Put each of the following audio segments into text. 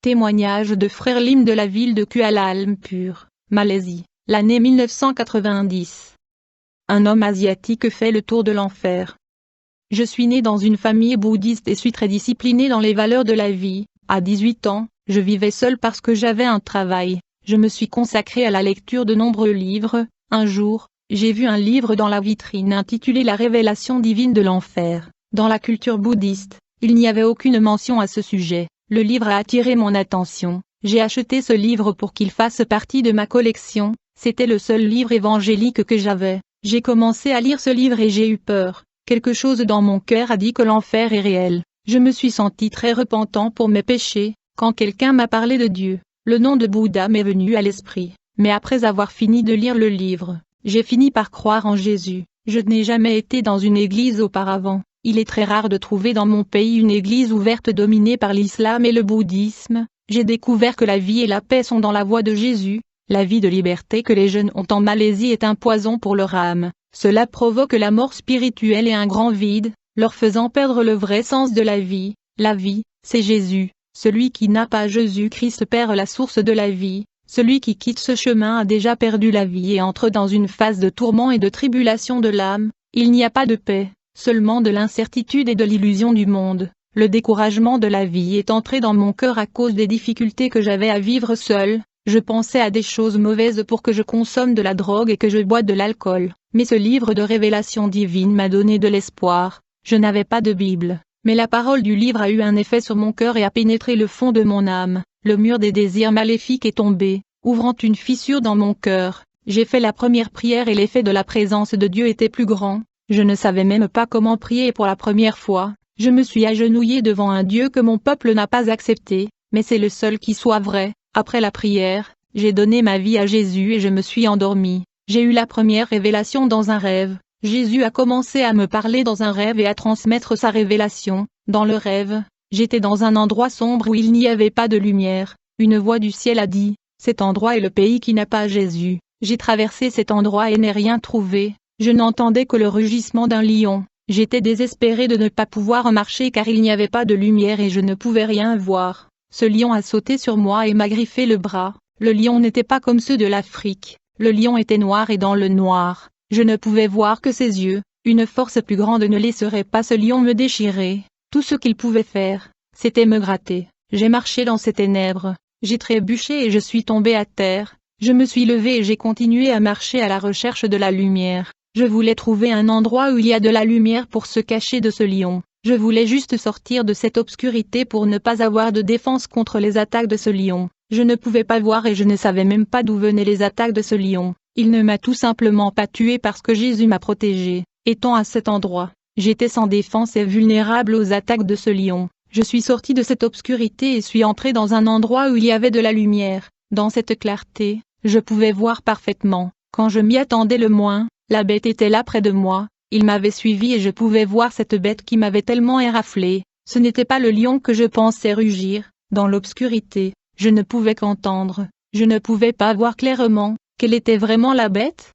Témoignage de Frère Lim de la ville de Kuala Lumpur, Malaisie, l'année 1990. Un homme asiatique fait le tour de l'enfer. Je suis né dans une famille bouddhiste et suis très discipliné dans les valeurs de la vie. À 18 ans, je vivais seul parce que j'avais un travail. Je me suis consacré à la lecture de nombreux livres. Un jour, j'ai vu un livre dans la vitrine intitulé La révélation divine de l'enfer. Dans la culture bouddhiste, il n'y avait aucune mention à ce sujet. Le livre a attiré mon attention. J'ai acheté ce livre pour qu'il fasse partie de ma collection. C'était le seul livre évangélique que j'avais. J'ai commencé à lire ce livre et j'ai eu peur. Quelque chose dans mon cœur a dit que l'enfer est réel. Je me suis senti très repentant pour mes péchés. Quand quelqu'un m'a parlé de Dieu, le nom de Bouddha m'est venu à l'esprit. Mais après avoir fini de lire le livre, j'ai fini par croire en Jésus. Je n'ai jamais été dans une église auparavant. Il est très rare de trouver dans mon pays une église ouverte dominée par l'islam et le bouddhisme. J'ai découvert que la vie et la paix sont dans la voie de Jésus. La vie de liberté que les jeunes ont en Malaisie est un poison pour leur âme. Cela provoque la mort spirituelle et un grand vide, leur faisant perdre le vrai sens de la vie. La vie, c'est Jésus. Celui qui n'a pas Jésus-Christ perd la source de la vie. Celui qui quitte ce chemin a déjà perdu la vie et entre dans une phase de tourment et de tribulation de l'âme. Il n'y a pas de paix, seulement de l'incertitude et de l'illusion du monde. Le découragement de la vie est entré dans mon cœur à cause des difficultés que j'avais à vivre seul. Je pensais à des choses mauvaises pour que je consomme de la drogue et que je bois de l'alcool. Mais ce livre de révélation divine m'a donné de l'espoir. Je n'avais pas de Bible, mais la parole du livre a eu un effet sur mon cœur et a pénétré le fond de mon âme. Le mur des désirs maléfiques est tombé, ouvrant une fissure dans mon cœur. J'ai fait la première prière et l'effet de la présence de Dieu était plus grand. Je ne savais même pas comment prier pour la première fois. Je me suis agenouillé devant un Dieu que mon peuple n'a pas accepté, mais c'est le seul qui soit vrai. Après la prière, j'ai donné ma vie à Jésus et je me suis endormi. J'ai eu la première révélation dans un rêve. Jésus a commencé à me parler dans un rêve et à transmettre sa révélation. Dans le rêve, j'étais dans un endroit sombre où il n'y avait pas de lumière. Une voix du ciel a dit, « Cet endroit est le pays qui n'a pas Jésus. » J'ai traversé cet endroit et n'ai rien trouvé. Je n'entendais que le rugissement d'un lion. J'étais désespéré de ne pas pouvoir marcher car il n'y avait pas de lumière et je ne pouvais rien voir. Ce lion a sauté sur moi et m'a griffé le bras. Le lion n'était pas comme ceux de l'Afrique. Le lion était noir et dans le noir. Je ne pouvais voir que ses yeux. Une force plus grande ne laisserait pas ce lion me déchirer. Tout ce qu'il pouvait faire, c'était me gratter. J'ai marché dans ces ténèbres. J'ai trébuché et je suis tombé à terre. Je me suis levé et j'ai continué à marcher à la recherche de la lumière. Je voulais trouver un endroit où il y a de la lumière pour se cacher de ce lion. Je voulais juste sortir de cette obscurité pour ne pas avoir de défense contre les attaques de ce lion. Je ne pouvais pas voir et je ne savais même pas d'où venaient les attaques de ce lion. Il ne m'a tout simplement pas tué parce que Jésus m'a protégé. Étant à cet endroit, j'étais sans défense et vulnérable aux attaques de ce lion. Je suis sorti de cette obscurité et suis entré dans un endroit où il y avait de la lumière. Dans cette clarté, je pouvais voir parfaitement. Quand je m'y attendais le moins, la bête était là près de moi. Il m'avait suivi et je pouvais voir cette bête qui m'avait tellement éraflé. Ce n'était pas le lion que je pensais rugir. Dans l'obscurité, je ne pouvais qu'entendre. Je ne pouvais pas voir clairement. Quelle était vraiment la bête?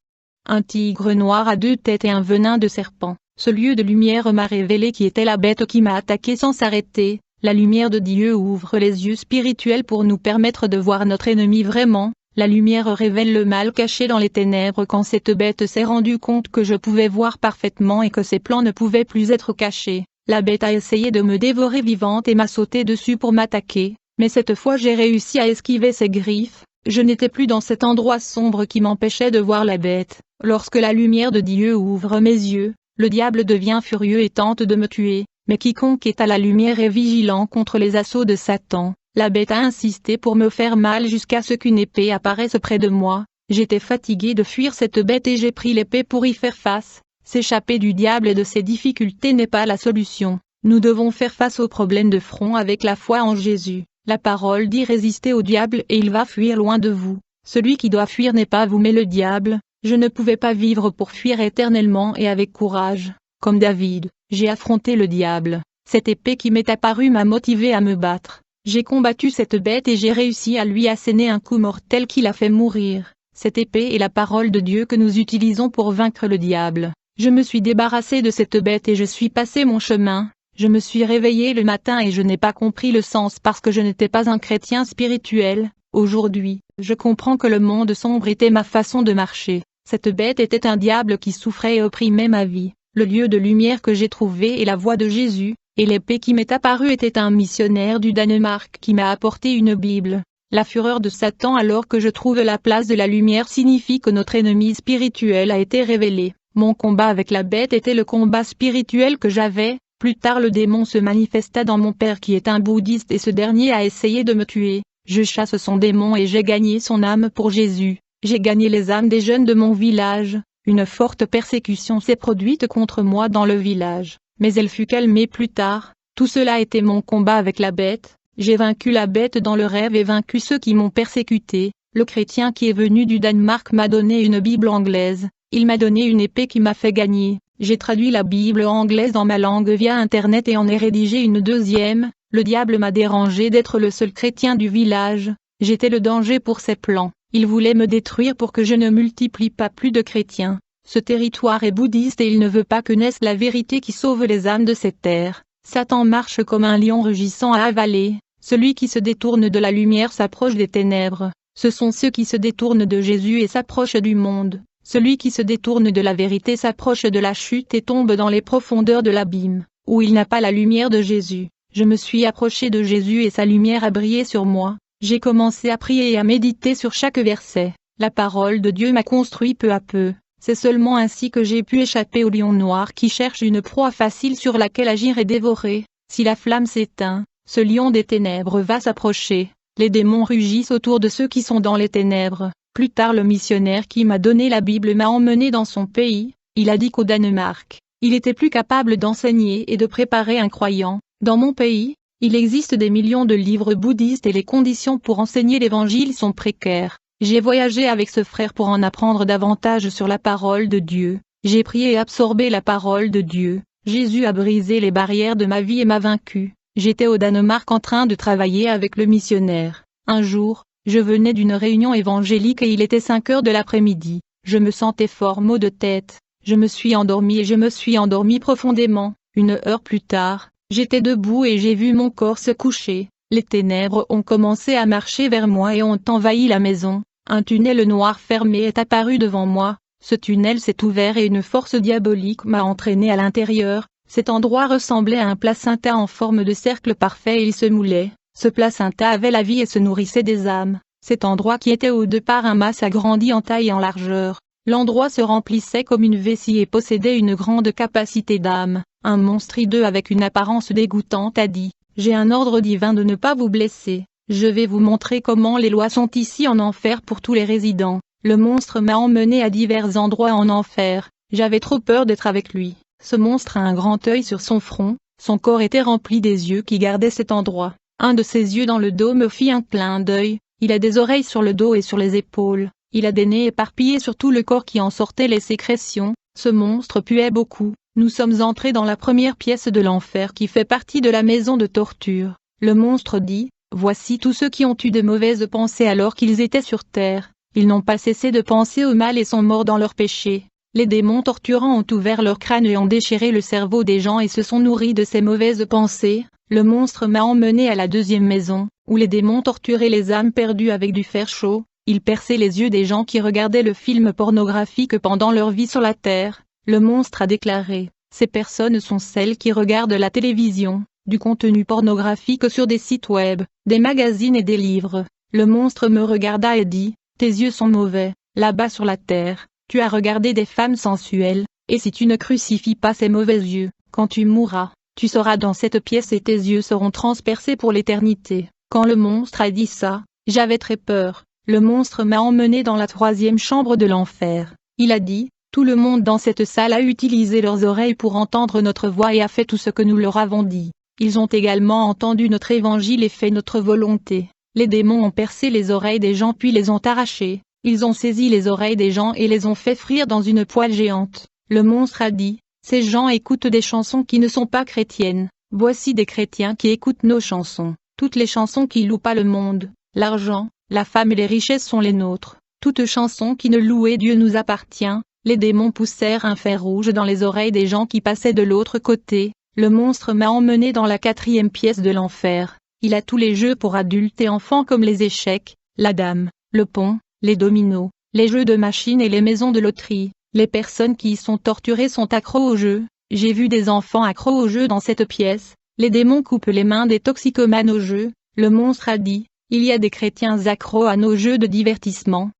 Un tigre noir à 2 têtes et un venin de serpent. Ce lieu de lumière m'a révélé qui était la bête qui m'a attaqué sans s'arrêter. La lumière de Dieu ouvre les yeux spirituels pour nous permettre de voir notre ennemi vraiment. La lumière révèle le mal caché dans les ténèbres quand cette bête s'est rendue compte que je pouvais voir parfaitement et que ses plans ne pouvaient plus être cachés. La bête a essayé de me dévorer vivante et m'a sauté dessus pour m'attaquer, mais cette fois j'ai réussi à esquiver ses griffes. Je n'étais plus dans cet endroit sombre qui m'empêchait de voir la bête. Lorsque la lumière de Dieu ouvre mes yeux, le diable devient furieux et tente de me tuer, mais quiconque est à la lumière est vigilant contre les assauts de Satan. La bête a insisté pour me faire mal jusqu'à ce qu'une épée apparaisse près de moi. J'étais fatigué de fuir cette bête et j'ai pris l'épée pour y faire face. S'échapper du diable et de ses difficultés n'est pas la solution. Nous devons faire face aux problèmes de front avec la foi en Jésus. La parole dit résistez au diable et il va fuir loin de vous. Celui qui doit fuir n'est pas vous mais le diable. Je ne pouvais pas vivre pour fuir éternellement et avec courage. Comme David, j'ai affronté le diable. Cette épée qui m'est apparue m'a motivé à me battre. J'ai combattu cette bête et j'ai réussi à lui asséner un coup mortel qui l'a fait mourir. Cette épée est la parole de Dieu que nous utilisons pour vaincre le diable. Je me suis débarrassé de cette bête et je suis passé mon chemin. Je me suis réveillé le matin et je n'ai pas compris le sens parce que je n'étais pas un chrétien spirituel. Aujourd'hui, je comprends que le monde sombre était ma façon de marcher. Cette bête était un diable qui souffrait et opprimait ma vie. Le lieu de lumière que j'ai trouvé est la voix de Jésus, et l'épée qui m'est apparue était un missionnaire du Danemark qui m'a apporté une Bible. La fureur de Satan alors que je trouve la place de la lumière signifie que notre ennemi spirituel a été révélé. Mon combat avec la bête était le combat spirituel que j'avais. Plus tard le démon se manifesta dans mon père qui est un bouddhiste et ce dernier a essayé de me tuer. Je chasse son démon et j'ai gagné son âme pour Jésus. J'ai gagné les âmes des jeunes de mon village. Une forte persécution s'est produite contre moi dans le village, mais elle fut calmée plus tard. Tout cela était mon combat avec la bête. J'ai vaincu la bête dans le rêve et vaincu ceux qui m'ont persécuté. Le chrétien qui est venu du Danemark m'a donné une Bible anglaise. Il m'a donné une épée qui m'a fait gagner. J'ai traduit la Bible anglaise dans ma langue via Internet et en ai rédigé une deuxième. Le diable m'a dérangé d'être le seul chrétien du village. J'étais le danger pour ses plans. Il voulait me détruire pour que je ne multiplie pas plus de chrétiens. Ce territoire est bouddhiste et il ne veut pas que naisse la vérité qui sauve les âmes de cette terre. Satan marche comme un lion rugissant à avaler. Celui qui se détourne de la lumière s'approche des ténèbres. Ce sont ceux qui se détournent de Jésus et s'approchent du monde. Celui qui se détourne de la vérité s'approche de la chute et tombe dans les profondeurs de l'abîme, où il n'a pas la lumière de Jésus. Je me suis approché de Jésus et sa lumière a brillé sur moi. J'ai commencé à prier et à méditer sur chaque verset. La parole de Dieu m'a construit peu à peu. C'est seulement ainsi que j'ai pu échapper au lion noir qui cherche une proie facile sur laquelle agir et dévorer. Si la flamme s'éteint, ce lion des ténèbres va s'approcher. Les démons rugissent autour de ceux qui sont dans les ténèbres. Plus tard le missionnaire qui m'a donné la Bible m'a emmené dans son pays. Il a dit qu'au Danemark, il était plus capable d'enseigner et de préparer un croyant. Dans mon pays, il existe des millions de livres bouddhistes et les conditions pour enseigner l'évangile sont précaires. J'ai voyagé avec ce frère pour en apprendre davantage sur la parole de Dieu. J'ai prié et absorbé la parole de Dieu. Jésus a brisé les barrières de ma vie et m'a vaincu. J'étais au Danemark en train de travailler avec le missionnaire. Un jour, je venais d'une réunion évangélique et il était 5 heures de l'après-midi. Je me sentais fort maux de tête. Je me suis endormi et je me suis endormi profondément. 1 heure plus tard, j'étais debout et j'ai vu mon corps se coucher. Les ténèbres ont commencé à marcher vers moi et ont envahi la maison. Un tunnel noir fermé est apparu devant moi. Ce tunnel s'est ouvert et une force diabolique m'a entraîné à l'intérieur. Cet endroit ressemblait à un placenta en forme de cercle parfait et il se moulait. Ce placenta avait la vie et se nourrissait des âmes. Cet endroit qui était au départ un mas s'agrandit en taille et en largeur. L'endroit se remplissait comme une vessie et possédait une grande capacité d'âme. Un monstre hideux avec une apparence dégoûtante a dit « J'ai un ordre divin de ne pas vous blesser. Je vais vous montrer comment les lois sont ici en enfer pour tous les résidents. » Le monstre m'a emmené à divers endroits en enfer. J'avais trop peur d'être avec lui. Ce monstre a un grand œil sur son front. Son corps était rempli des yeux qui gardaient cet endroit. Un de ses yeux dans le dos me fit un clin d'œil. Il a des oreilles sur le dos et sur les épaules. Il a des nez éparpillés sur tout le corps qui en sortaient les sécrétions. Ce monstre puait beaucoup. Nous sommes entrés dans la première pièce de l'enfer qui fait partie de la maison de torture. Le monstre dit, « Voici tous ceux qui ont eu de mauvaises pensées alors qu'ils étaient sur terre. Ils n'ont pas cessé de penser au mal et sont morts dans leurs péchés. Les démons torturants ont ouvert leur crâne et ont déchiré le cerveau des gens et se sont nourris de ces mauvaises pensées. » Le monstre m'a emmené à la deuxième maison, où les démons torturaient les âmes perdues avec du fer chaud. Ils perçaient les yeux des gens qui regardaient le film pornographique pendant leur vie sur la terre. Le monstre a déclaré, « Ces personnes sont celles qui regardent la télévision, du contenu pornographique sur des sites web, des magazines et des livres. » Le monstre me regarda et dit, « Tes yeux sont mauvais, là-bas sur la terre, tu as regardé des femmes sensuelles, et si tu ne crucifies pas ces mauvais yeux, quand tu mourras, tu seras dans cette pièce et tes yeux seront transpercés pour l'éternité. » Quand le monstre a dit ça, j'avais très peur. Le monstre m'a emmené dans la 3e chambre de l'enfer. Il a dit, « Tout le monde dans cette salle a utilisé leurs oreilles pour entendre notre voix et a fait tout ce que nous leur avons dit. Ils ont également entendu notre évangile et fait notre volonté. Les démons ont percé les oreilles des gens puis les ont arrachées. Ils ont saisi les oreilles des gens et les ont fait frire dans une poêle géante. » Le monstre a dit, « Ces gens écoutent des chansons qui ne sont pas chrétiennes. Voici des chrétiens qui écoutent nos chansons. Toutes les chansons qui louent pas le monde, l'argent, la femme et les richesses sont les nôtres. Toute chanson qui ne louait Dieu nous appartient. » Les démons poussèrent un fer rouge dans les oreilles des gens qui passaient de l'autre côté. Le monstre m'a emmené dans la 4e pièce de l'enfer. Il a tous les jeux pour adultes et enfants comme les échecs, la dame, le pont, les dominos, les jeux de machines et les maisons de loterie. Les personnes qui y sont torturées sont accros aux jeux. J'ai vu des enfants accros aux jeux dans cette pièce. Les démons coupent les mains des toxicomanes aux jeux. Le monstre a dit, il y a des chrétiens accros à nos jeux de divertissement.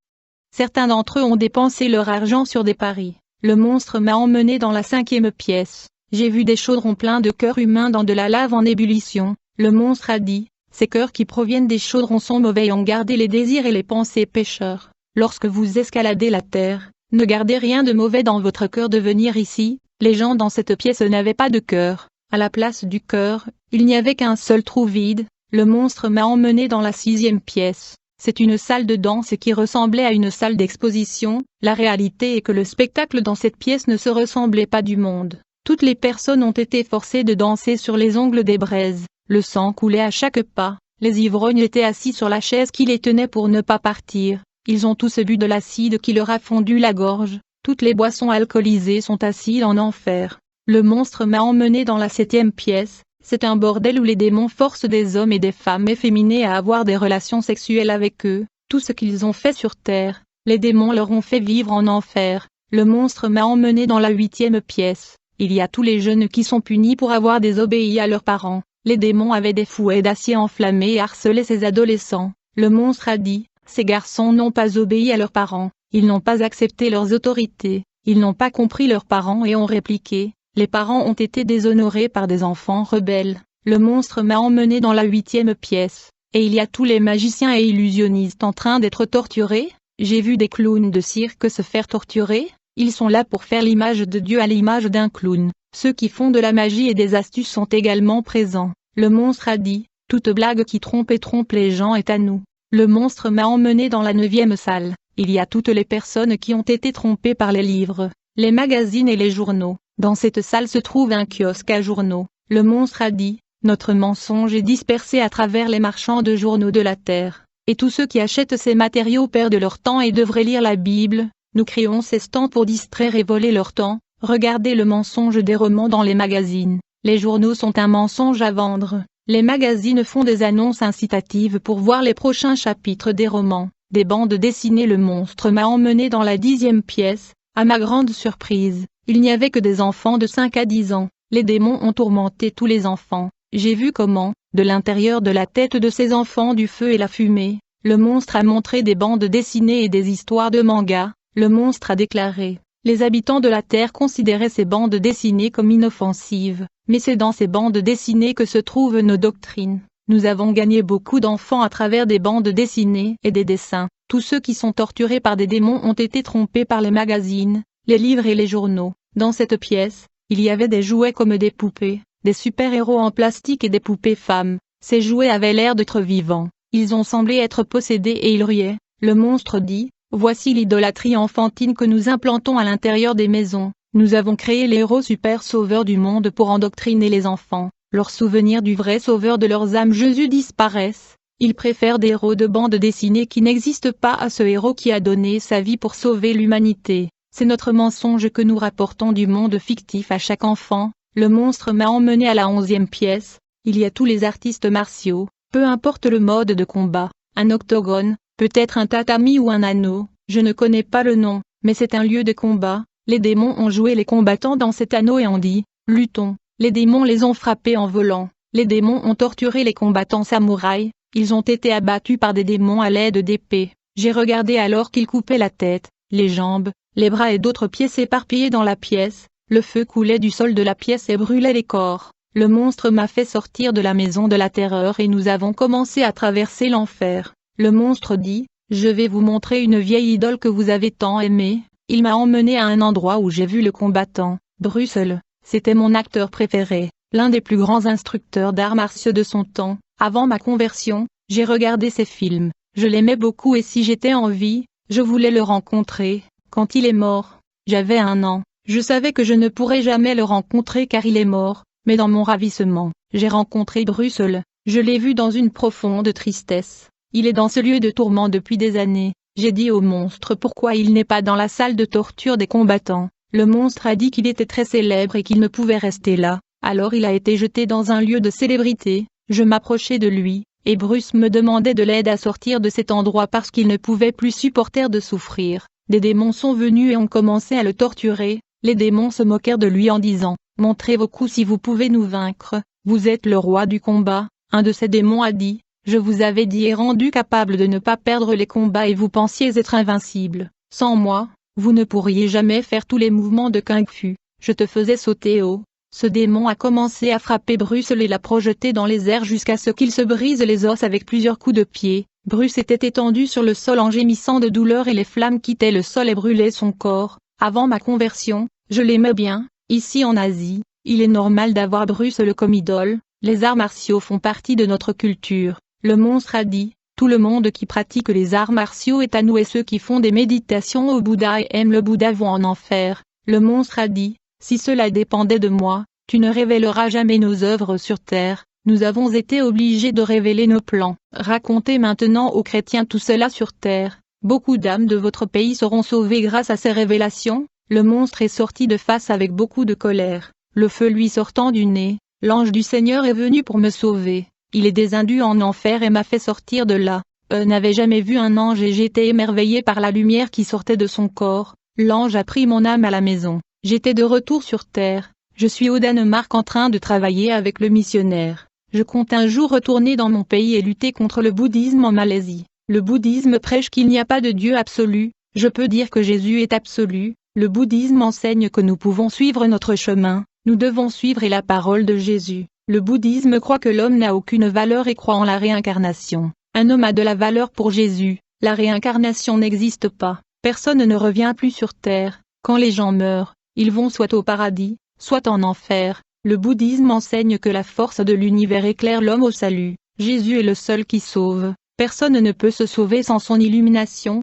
Certains d'entre eux ont dépensé leur argent sur des paris. Le monstre m'a emmené dans la 5e pièce. J'ai vu des chaudrons pleins de cœurs humains dans de la lave en ébullition. Le monstre a dit, ces cœurs qui proviennent des chaudrons sont mauvais et ont gardé les désirs et les pensées pécheurs. Lorsque vous escaladez la terre, ne gardez rien de mauvais dans votre cœur de venir ici. Les gens dans cette pièce n'avaient pas de cœur. À la place du cœur, il n'y avait qu'un seul trou vide. Le monstre m'a emmené dans la 6e pièce. C'est une salle de danse qui ressemblait à une salle d'exposition. La réalité est que le spectacle dans cette pièce ne se ressemblait pas du monde. Toutes les personnes ont été forcées de danser sur les ongles des braises. Le sang coulait à chaque pas. Les ivrognes étaient assis sur la chaise qui les tenait pour ne pas partir. Ils ont tous bu de l'acide qui leur a fondu la gorge. Toutes les boissons alcoolisées sont acides en enfer. Le monstre m'a emmené dans la 7e pièce. C'est un bordel où les démons forcent des hommes et des femmes efféminés à avoir des relations sexuelles avec eux. Tout ce qu'ils ont fait sur terre, les démons leur ont fait vivre en enfer. Le monstre m'a emmené dans la 8e pièce. Il y a tous les jeunes qui sont punis pour avoir désobéi à leurs parents. Les démons avaient des fouets d'acier enflammés et harcelaient ces adolescents. Le monstre a dit, ces garçons n'ont pas obéi à leurs parents. Ils n'ont pas accepté leurs autorités. Ils n'ont pas compris leurs parents et ont répliqué. Les parents ont été déshonorés par des enfants rebelles. Le monstre m'a emmené dans la 8e pièce. Et il y a tous les magiciens et illusionnistes en train d'être torturés. J'ai vu des clowns de cirque se faire torturer. Ils sont là pour faire l'image de Dieu à l'image d'un clown. Ceux qui font de la magie et des astuces sont également présents. Le monstre a dit, toute blague qui trompe et trompe les gens est à nous. Le monstre m'a emmené dans la 9e salle. Il y a toutes les personnes qui ont été trompées par les livres, les magazines et les journaux. Dans cette salle se trouve un kiosque à journaux. Le monstre a dit, notre mensonge est dispersé à travers les marchands de journaux de la terre. Et tous ceux qui achètent ces matériaux perdent leur temps et devraient lire la Bible. Nous créons ces stands pour distraire et voler leur temps. Regardez le mensonge des romans dans les magazines. Les journaux sont un mensonge à vendre. Les magazines font des annonces incitatives pour voir les prochains chapitres des romans. Des bandes dessinées. Le monstre m'a emmené dans la 10e pièce. À ma grande surprise, il n'y avait que des enfants de 5 à 10 ans. Les démons ont tourmenté tous les enfants. J'ai vu comment, de l'intérieur de la tête de ces enfants du feu et la fumée, le monstre a montré des bandes dessinées et des histoires de manga. Le monstre a déclaré, les habitants de la Terre considéraient ces bandes dessinées comme inoffensives, mais c'est dans ces bandes dessinées que se trouvent nos doctrines. Nous avons gagné beaucoup d'enfants à travers des bandes dessinées et des dessins. Tous ceux qui sont torturés par des démons ont été trompés par les magazines, les livres et les journaux. Dans cette pièce, il y avait des jouets comme des poupées, des super-héros en plastique et des poupées femmes. Ces jouets avaient l'air d'être vivants. Ils ont semblé être possédés et ils riaient. Le monstre dit, voici l'idolâtrie enfantine que nous implantons à l'intérieur des maisons. Nous avons créé les héros super sauveurs du monde pour endoctriner les enfants. Leurs souvenirs du vrai sauveur de leurs âmes Jésus disparaissent. Ils préfèrent des héros de bande dessinée qui n'existent pas à ce héros qui a donné sa vie pour sauver l'humanité. C'est notre mensonge que nous rapportons du monde fictif à chaque enfant. Le monstre m'a emmené à la 11e pièce. Il y a tous les artistes martiaux, peu importe le mode de combat. Un octogone, peut-être un tatami ou un anneau, je ne connais pas le nom, mais c'est un lieu de combat. Les démons ont joué les combattants dans cet anneau et ont dit, luttons. Les démons les ont frappés en volant. Les démons ont torturé les combattants samouraïs. Ils ont été abattus par des démons à l'aide d'épées. J'ai regardé alors qu'ils coupaient la tête, les jambes, les bras et d'autres pièces éparpillées dans la pièce. Le feu coulait du sol de la pièce et brûlait les corps. Le monstre m'a fait sortir de la maison de la terreur et nous avons commencé à traverser l'enfer. Le monstre dit, je vais vous montrer une vieille idole que vous avez tant aimée. Il m'a emmené à un endroit où j'ai vu le combattant, Bruce Lee. C'était mon acteur préféré, l'un des plus grands instructeurs d'arts martiaux de son temps. Avant ma conversion, j'ai regardé ses films, je l'aimais beaucoup et si j'étais en vie, je voulais le rencontrer. Quand il est mort, j'avais 1 an, je savais que je ne pourrais jamais le rencontrer car il est mort, mais dans mon ravissement, j'ai rencontré Bruce Lee. Je l'ai vu dans une profonde tristesse. Il est dans ce lieu de tourment depuis des années. J'ai dit au monstre pourquoi il n'est pas dans la salle de torture des combattants. Le monstre a dit qu'il était très célèbre et qu'il ne pouvait rester là. Alors il a été jeté dans un lieu de célébrité. Je m'approchai de lui, et Bruce me demandait de l'aide à sortir de cet endroit parce qu'il ne pouvait plus supporter de souffrir. Des démons sont venus et ont commencé à le torturer. Les démons se moquèrent de lui en disant, « Montrez vos coups si vous pouvez nous vaincre, vous êtes le roi du combat. » Un de ces démons a dit, « Je vous avais dit et rendu capable de ne pas perdre les combats et vous pensiez être invincible. Sans moi, vous ne pourriez jamais faire tous les mouvements de Kung Fu. Je te faisais sauter haut. » Ce démon a commencé à frapper Bruce et l'a projeté dans les airs jusqu'à ce qu'il se brise les os avec plusieurs coups de pied. Bruce était étendu sur le sol en gémissant de douleur et les flammes quittaient le sol et brûlaient son corps. Avant ma conversion, je l'aimais bien. Ici en Asie, il est normal d'avoir Bruce le comme idole. Les arts martiaux font partie de notre culture. Le monstre a dit, tout le monde qui pratique les arts martiaux est à nous et ceux qui font des méditations au Bouddha et aiment le Bouddha vont en enfer. Le monstre a dit, si cela dépendait de moi, tu ne révéleras jamais nos œuvres sur terre. Nous avons été obligés de révéler nos plans. Racontez maintenant aux chrétiens tout cela sur terre. Beaucoup d'âmes de votre pays seront sauvées grâce à ces révélations. Le monstre est sorti de face avec beaucoup de colère, le feu lui sortant du nez. L'ange du Seigneur est venu pour me sauver. Il est descendu en enfer et m'a fait sortir de là. N'avais jamais vu un ange et j'étais émerveillé par la lumière qui sortait de son corps. L'ange a pris mon âme à la maison. J'étais de retour sur terre. Je suis au Danemark en train de travailler avec le missionnaire. Je compte un jour retourner dans mon pays et lutter contre le bouddhisme en Malaisie. Le bouddhisme prêche qu'il n'y a pas de Dieu absolu. Je peux dire que Jésus est absolu. Le bouddhisme enseigne que nous pouvons suivre notre chemin. Nous devons suivre la parole de Jésus. Le bouddhisme croit que l'homme n'a aucune valeur et croit en la réincarnation. Un homme a de la valeur pour Jésus. La réincarnation n'existe pas. Personne ne revient plus sur terre. Quand les gens meurent, ils vont soit au paradis, soit en enfer. Le bouddhisme enseigne que la force de l'univers éclaire l'homme au salut. Jésus est le seul qui sauve. Personne ne peut se sauver sans son illumination.